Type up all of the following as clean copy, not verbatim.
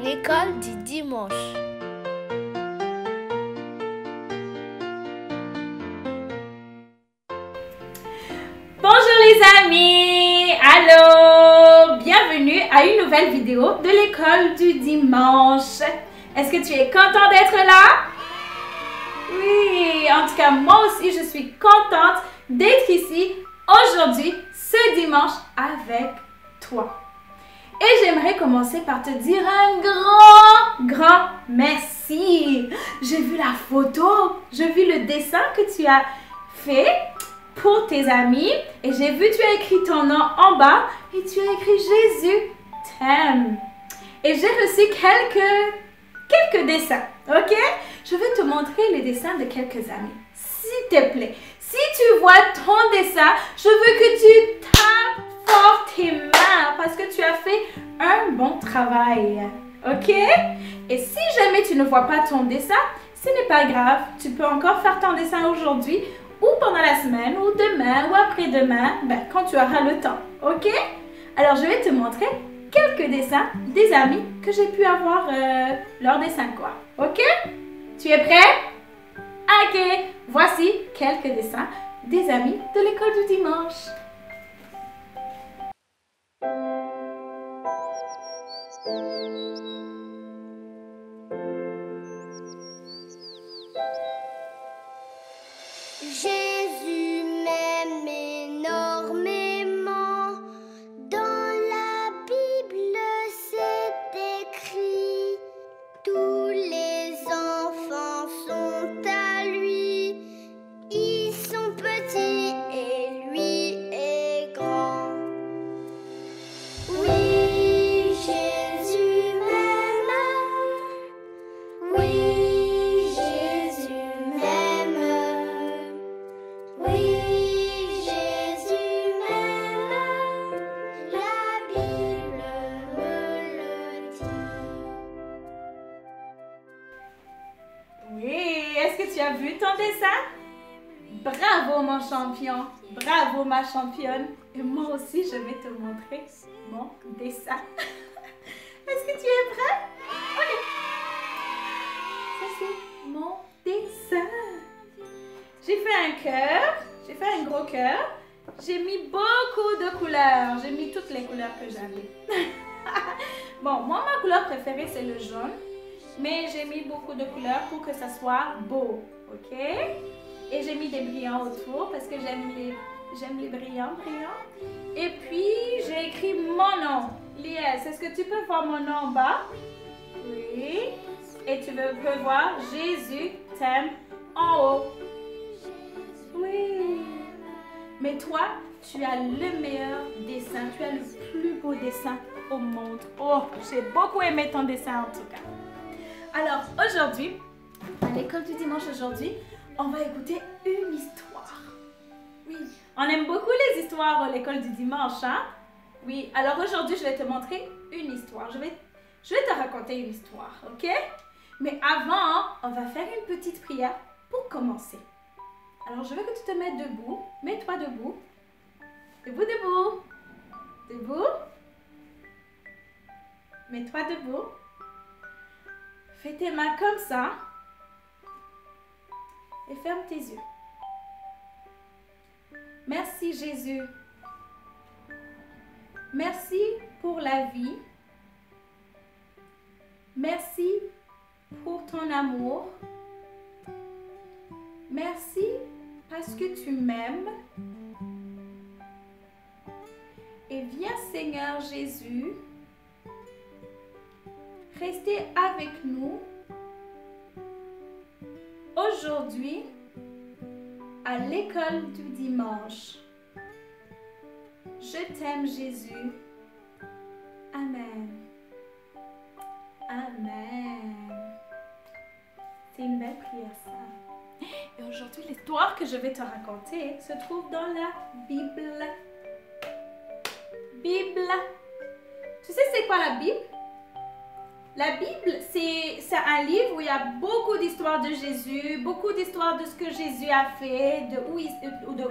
L'école du dimanche. Bonjour les amis, allô, bienvenue à une nouvelle vidéo de l'école du dimanche. Est-ce que tu es content d'être là? Oui, en tout cas moi aussi je suis contente d'être ici aujourd'hui, ce dimanche avec toi. Et j'aimerais commencer par te dire un grand merci. J'ai vu la photo, j'ai vu le dessin que tu as fait pour tes amis et j'ai vu tu as écrit ton nom en bas et tu as écrit Jésus t'aime. Et j'ai reçu quelques dessins, ok? Je vais te montrer les dessins de quelques amis, s'il te plaît. Si tu vois ton dessin, je veux que tu tapes fort tes mains parce que tu as fait un bon travail, ok? Et si jamais tu ne vois pas ton dessin, ce n'est pas grave, tu peux encore faire ton dessin aujourd'hui ou pendant la semaine, ou demain, ou après-demain, quand tu auras le temps, ok? Alors, je vais te montrer quelques dessins des amis que j'ai pu avoir leur dessin, quoi. Ok? Tu es prêt? Ok, voici quelques dessins des amis de l'école du dimanche. Jésus m'aime énormément, dans la Bible c'est écrit, tous les enfants sont à lui, ils sont petits et lui est grand. Oui, Jésus m'aime, oui, Jésus m'aime. Oui, Jésus m'aime, la Bible me le dit. Oui, est-ce que tu as vu ton dessin? Bravo mon champion, bravo ma championne. Et moi aussi, je vais te montrer mon dessin. Est-ce que tu es prêt? Ok. Ça c'est mon dessin. J'ai fait un cœur, j'ai fait un gros cœur. J'ai mis beaucoup de couleurs. J'ai mis toutes les couleurs que j'avais. Bon, moi ma couleur préférée c'est le jaune. Mais j'ai mis beaucoup de couleurs pour que ça soit beau. Ok? Et j'ai mis des brillants autour parce que j'aime les brillants. Et puis, j'ai écrit mon nom. Lies, est-ce que tu peux voir mon nom en bas? Oui. Et tu peux voir Jésus t'aime en haut. Oui. Mais toi, tu as le meilleur dessin. Tu as le plus beau dessin au monde. Oh, j'ai beaucoup aimé ton dessin en tout cas. Alors, aujourd'hui, à l'école du dimanche aujourd'hui, on va écouter une histoire. Oui, on aime beaucoup les histoires à l'école du dimanche, hein? Oui, alors aujourd'hui, je vais te montrer une histoire. Je vais te raconter une histoire, ok? Mais avant, on va faire une petite prière pour commencer. Alors, je veux que tu te mettes debout. Mets-toi debout. Debout, debout. Debout. Mets-toi debout. Fais tes mains comme ça. Et ferme tes yeux. Merci Jésus. Merci pour la vie. Merci pour ton amour. Merci parce que tu m'aimes. Et viens Seigneur Jésus, rester avec nous aujourd'hui à l'école du dimanche. Je t'aime Jésus. Amen. Amen. C'est une belle prière ça. Et aujourd'hui, l'histoire que je vais te raconter se trouve dans la Bible. Bible. Tu sais c'est quoi la Bible? La Bible, c'est un livre où il y a beaucoup d'histoires de Jésus, beaucoup d'histoires de ce que Jésus a fait, de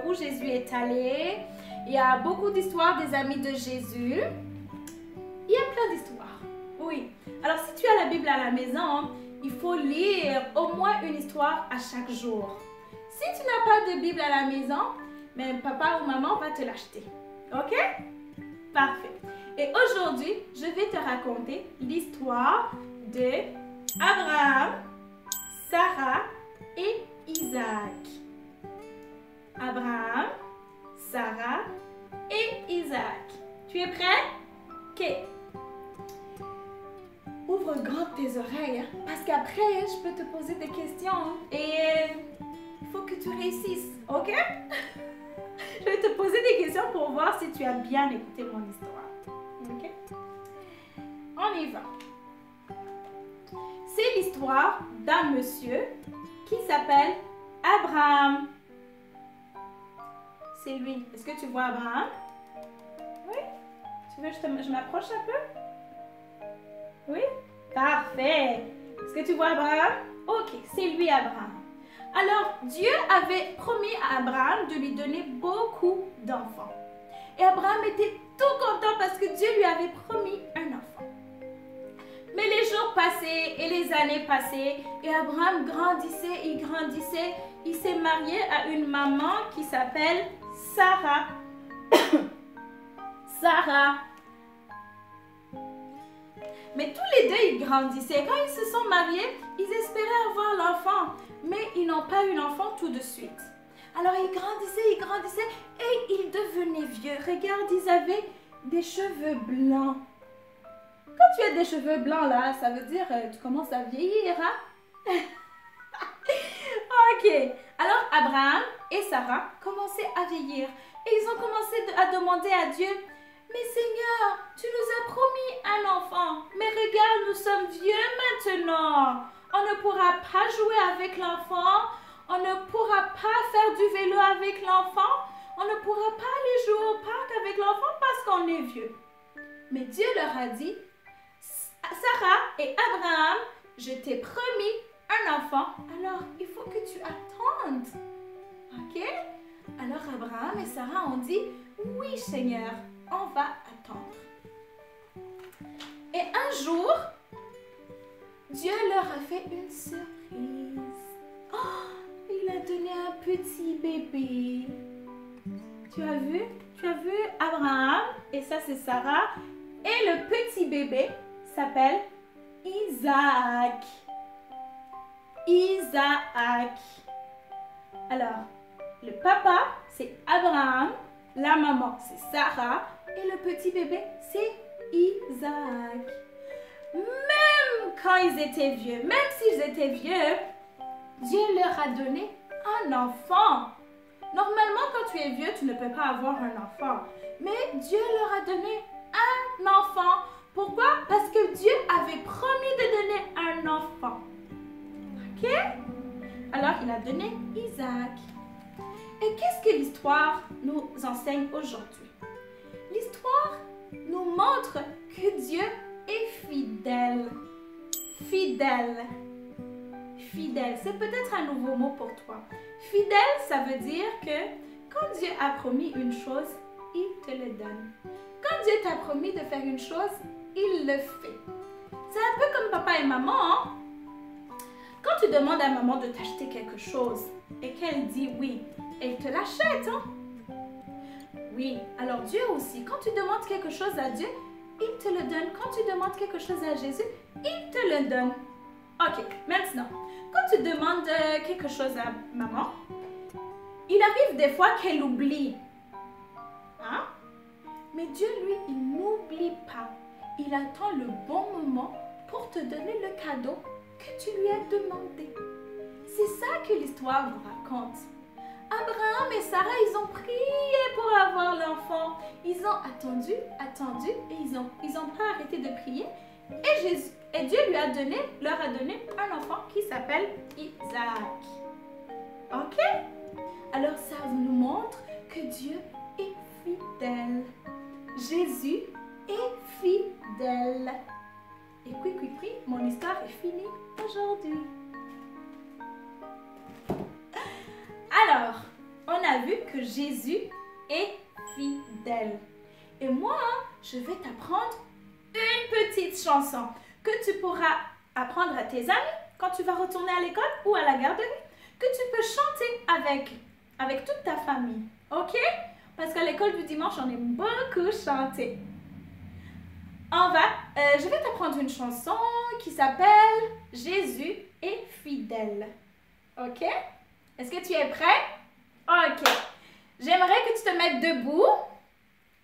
où Jésus est allé. Il y a beaucoup d'histoires des amis de Jésus. Il y a plein d'histoires. Oui. Alors, si tu as la Bible à la maison, il faut lire au moins une histoire à chaque jour. Si tu n'as pas de Bible à la maison, mais papa ou maman va te l'acheter. OK? Parfait. Et aujourd'hui, je vais te raconter l'histoire de Abraham, Sarah et Isaac. Abraham, Sarah et Isaac. Tu es prêt? OK. Ouvre grand tes oreilles parce qu'après, je peux te poser des questions et il faut que tu réussisses. OK? Je vais te poser des questions pour voir si tu as bien écouté mon histoire. OK? On y va. C'est l'histoire d'un monsieur qui s'appelle Abraham. C'est lui. Est-ce que tu vois Abraham? Oui? Tu veux que je m'approche un peu? Oui? Parfait. Est-ce que tu vois Abraham? Ok, c'est lui Abraham. Alors, Dieu avait promis à Abraham de lui donner beaucoup d'enfants. Et Abraham était tout content parce que Dieu lui avait promis un enfant. Mais les jours passaient et les années passaient et Abraham grandissait, il grandissait. Il s'est marié à une maman qui s'appelle Sarah. Sarah. Mais tous les deux, ils grandissaient. Quand ils se sont mariés, ils espéraient avoir l'enfant. Mais ils n'ont pas eu l'enfant tout de suite. Alors, ils grandissaient et ils devenaient vieux. Regarde, ils avaient des cheveux blancs. Quand tu as des cheveux blancs, là, ça veut dire que tu commences à vieillir, hein? Ok. Alors, Abraham et Sarah commençaient à vieillir. Et ils ont commencé à demander à Dieu, « Mais Seigneur, tu nous as promis un enfant. Mais regarde, nous sommes vieux maintenant. On ne pourra pas jouer avec l'enfant. On ne pourra pas faire du vélo avec l'enfant. On ne pourra pas aller jouer au parc avec l'enfant parce qu'on est vieux. » Mais Dieu leur a dit, « Sarah et Abraham, je t'ai promis un enfant, alors il faut que tu attendes. » Ok? Alors Abraham et Sarah ont dit, « Oui Seigneur, on va attendre. » Et un jour, Dieu leur a fait une surprise. Oh, il a donné un petit bébé. Tu as vu? Tu as vu Abraham et ça c'est Sarah. Et le petit bébé s'appelle Isaac. Isaac. Alors, le papa c'est Abraham, la maman c'est Sarah et le petit bébé c'est Isaac. Même quand ils étaient vieux, même s'ils étaient vieux, Dieu leur a donné un enfant. Normalement, quand tu es vieux, tu ne peux pas avoir un enfant. Mais Dieu leur a donné un enfant. Pourquoi? Parce que Dieu avait promis de donner un enfant. Ok? Alors, il a donné Isaac. Et qu'est-ce que l'histoire nous enseigne aujourd'hui? L'histoire nous montre que Dieu est fidèle. Fidèle. Fidèle, c'est peut-être un nouveau mot pour toi. Fidèle, ça veut dire que quand Dieu a promis une chose, il te le donne. Quand Dieu t'a promis de faire une chose, il le fait. C'est un peu comme papa et maman. Hein? Quand tu demandes à maman de t'acheter quelque chose et qu'elle dit oui, elle te l'achète. Hein? Oui, alors Dieu aussi, quand tu demandes quelque chose à Dieu, il te le donne. Quand tu demandes quelque chose à Jésus, il te le donne. Ok, maintenant, quand tu demandes quelque chose à maman, il arrive des fois qu'elle oublie. Hein? Mais Dieu, lui, il n'oublie pas. Il attend le bon moment pour te donner le cadeau que tu lui as demandé. C'est ça que l'histoire nous raconte. Abraham et Sarah, ils ont prié pour avoir l'enfant. Ils ont attendu et ils ont pas arrêté de prier. Et Dieu leur a donné un enfant qui s'appelle Isaac. Ok? Alors ça nous montre que Dieu est fidèle. Jésus est fidèle. Et puis, mon histoire est finie aujourd'hui. Alors, on a vu que Jésus est fidèle. Et moi, je vais t'apprendre une petite chanson que tu pourras apprendre à tes amis quand tu vas retourner à l'école ou à la garderie, que tu peux chanter avec toute ta famille. OK? Parce qu'à l'école du dimanche, on aime beaucoup chanter. Je vais t'apprendre une chanson qui s'appelle « Jésus est fidèle ». OK? Est-ce que tu es prêt? OK. J'aimerais que tu te mettes debout.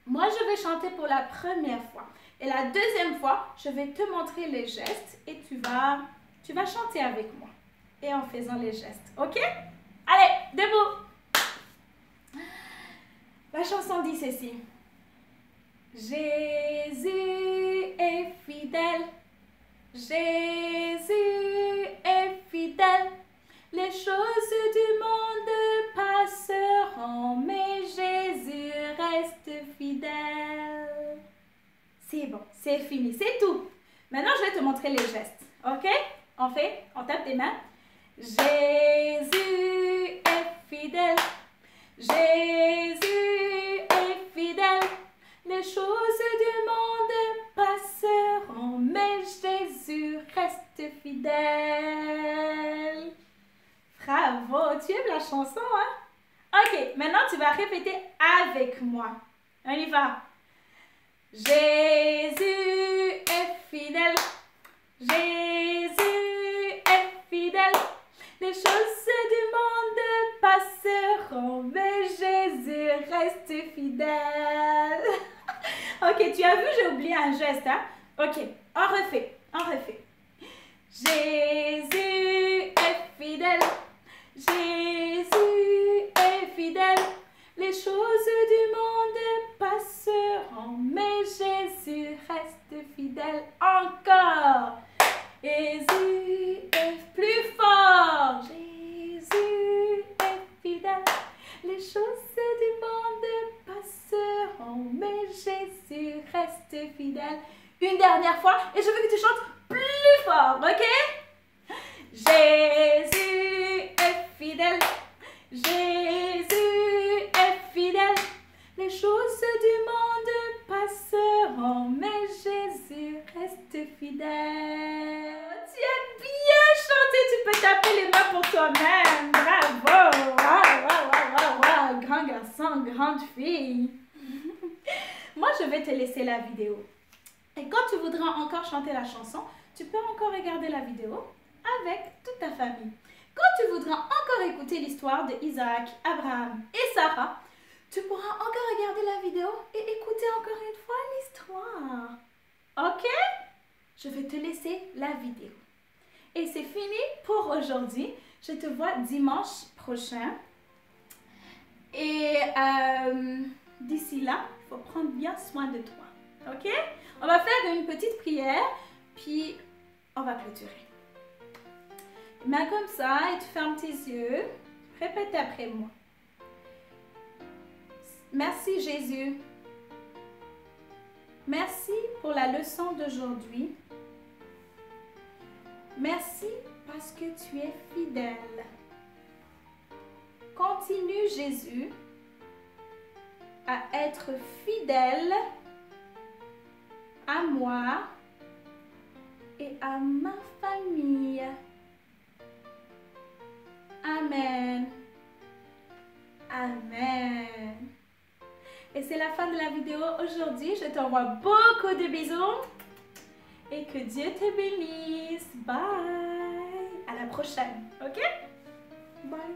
Moi, je vais chanter pour la première fois. Et la deuxième fois, je vais te montrer les gestes et tu vas chanter avec moi. Et en faisant les gestes. OK? Allez, debout. La chanson dit ceci. Jésus est fidèle. Jésus est fidèle. Les choses du monde passeront, mais Jésus reste fidèle. C'est bon, c'est fini, c'est tout. Maintenant, je vais te montrer les gestes. OK? On tape tes mains. Jésus est fidèle. Jésus est fidèle. Les choses du monde passeront, mais Jésus reste fidèle. Bravo, tu aimes la chanson, hein? OK, maintenant tu vas répéter avec moi. On y va. Jésus est fidèle. Jésus est fidèle. Les choses du monde passeront, mais Jésus reste fidèle. OK, tu as vu, j'ai oublié un geste, hein? OK, on refait. Jésus est fidèle. Jésus est fidèle. Les choses du monde passeront, mais Jésus reste fidèle. Encore. Jésus est plus fort. Jésus est fidèle. Les choses du monde passeront, mais Jésus reste fidèle. Une dernière fois, et je veux que tu chantes plus fort, OK? Jésus est fidèle. Jésus est fidèle. Les choses du monde passeront, mais Jésus reste fidèle. Tu as bien chanté, tu peux taper les mains pour toi-même. Bravo! Wow. Grand garçon, grande fille. Moi, je vais te laisser la vidéo. Et quand tu voudras encore chanter la chanson, tu peux encore regarder la vidéo avec toute ta famille. Quand tu voudras encore écouter l'histoire de Isaac, Abraham et Sarah, tu pourras encore regarder la vidéo et écouter encore une fois l'histoire. OK? Je vais te laisser la vidéo. Et c'est fini pour aujourd'hui. Je te vois dimanche prochain. Et d'ici là, il faut prendre bien soin de toi. OK? On va faire une petite prière, puis on va clôturer. Main comme ça et tu fermes tes yeux. Répète après moi. Merci Jésus. Merci pour la leçon d'aujourd'hui. Merci parce que tu es fidèle. Continue Jésus à être fidèle à moi et à ma famille. Amen. Amen. Et c'est la fin de la vidéo aujourd'hui. Je t'envoie beaucoup de bisous. Et que Dieu te bénisse. Bye. À la prochaine. OK? Bye.